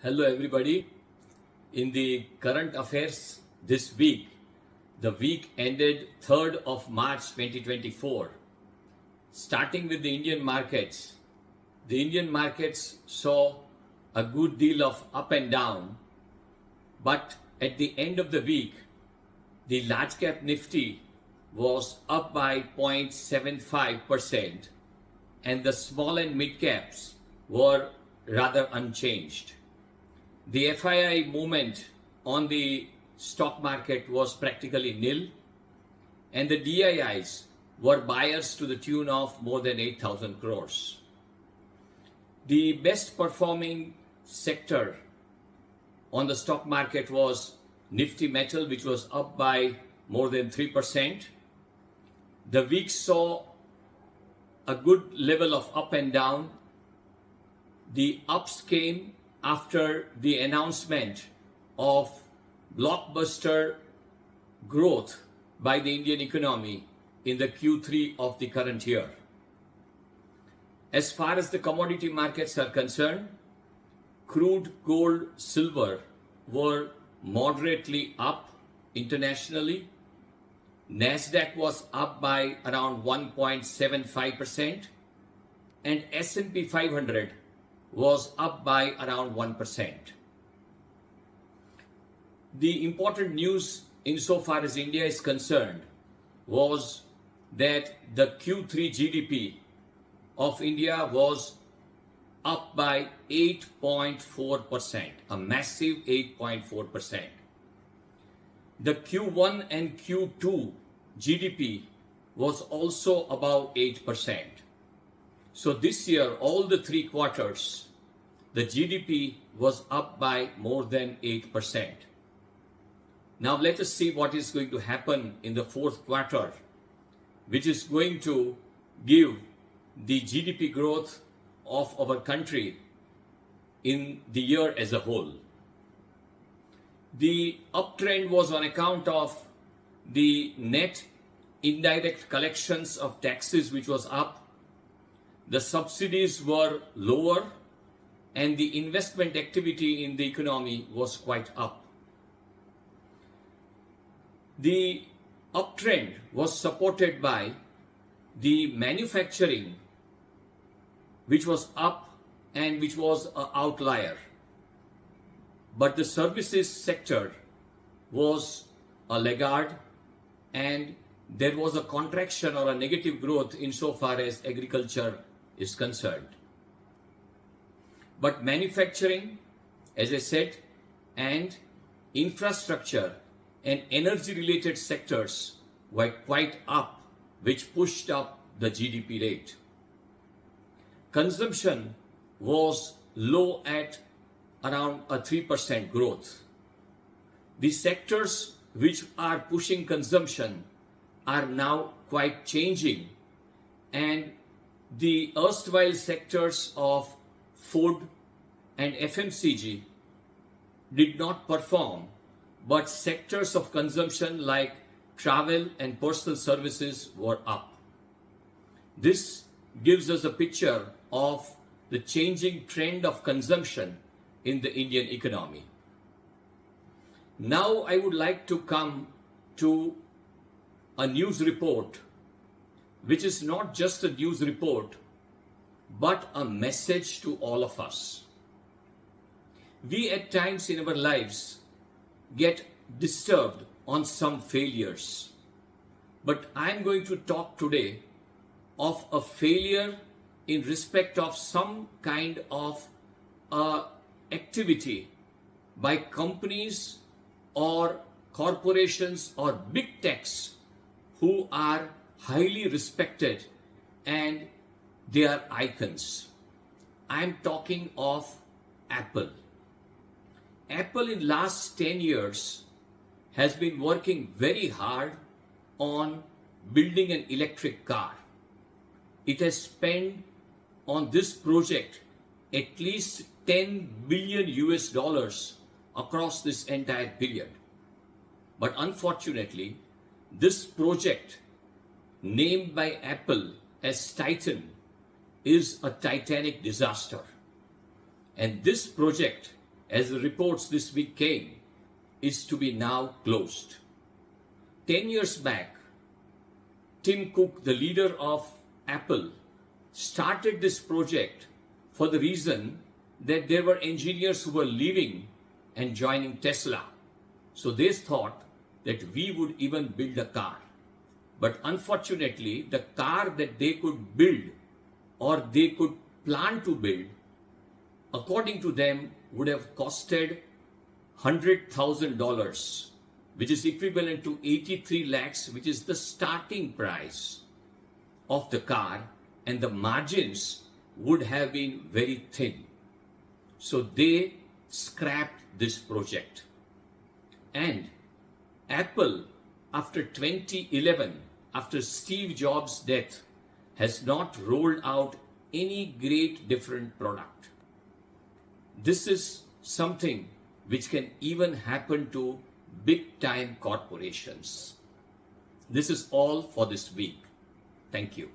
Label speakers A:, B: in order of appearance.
A: Hello everybody. In the current affairs this week, the week ended 3rd of March 2024. Starting with the Indian markets saw a good deal of up and down, but at the end of the week, the large cap Nifty was up by 0.75% and the small and mid caps were rather unchanged. The FII movement on the stock market was practically nil, and the DIIs were buyers to the tune of more than 8,000 crores. The best performing sector on the stock market was Nifty Metal, which was up by more than 3%. The week saw a good level of up and down. The ups came after the announcement of blockbuster growth by the Indian economy in the Q3 of the current year. As far as the commodity markets are concerned, crude, gold, silver were moderately up internationally. Nasdaq was up by around 1.75% and S&P 500 was up by around 1%. The important news insofar as India is concerned was that the Q3 GDP of India was up by 8.4%, a massive 8.4%. The Q1 and Q2 GDP was also above 8%. So this year, all the 3 quarters, the GDP was up by more than 8%. Now let us see what is going to happen in the 4th quarter, which is going to give the GDP growth of our country in the year as a whole. The uptrend was on account of the net indirect collections of taxes, which was up. The subsidies were lower and the investment activity in the economy was quite up. The uptrend was supported by the manufacturing, which was up and which was an outlier. But the services sector was a laggard and there was a contraction or a negative growth insofar as agriculture is concerned. But manufacturing, as I said, and infrastructure and energy related sectors were quite up, which pushed up the GDP rate. Consumption was low at around a 3% growth. The sectors which are pushing consumption are now quite changing, and the erstwhile sectors of food and FMCG did not perform, but sectors of consumption like travel and personal services were up. This gives us a picture of the changing trend of consumption in the Indian economy. Now I would like to come to a news report, which is not just a news report, but a message to all of us. We at times in our lives get disturbed on some failures, but I'm going to talk today of a failure in respect of some kind of activity by companies or corporations or big techs who are highly respected and they are icons. I'm talking of Apple. Apple in last 10 years has been working very hard on building an electric car. It has spent on this project at least $10 billion across this entire period. But unfortunately, this project named by Apple as Titan is a titanic disaster. And this project as the reports this week came, is to be now closed. 10 years back, Tim Cook, the leader of Apple, started this project for the reason that there were engineers who were leaving and joining Tesla. So they thought that we would even build a car. But unfortunately, the car that they could build or they could plan to build, according to them, would have costed $100,000, which is equivalent to 83 lakhs, which is the starting price of the car, and the margins would have been very thin. So they scrapped this project. And Apple, after 2011, after Steve Jobs' death, has not rolled out any great different product. This is something which can even happen to big time corporations. This is all for this week. Thank you.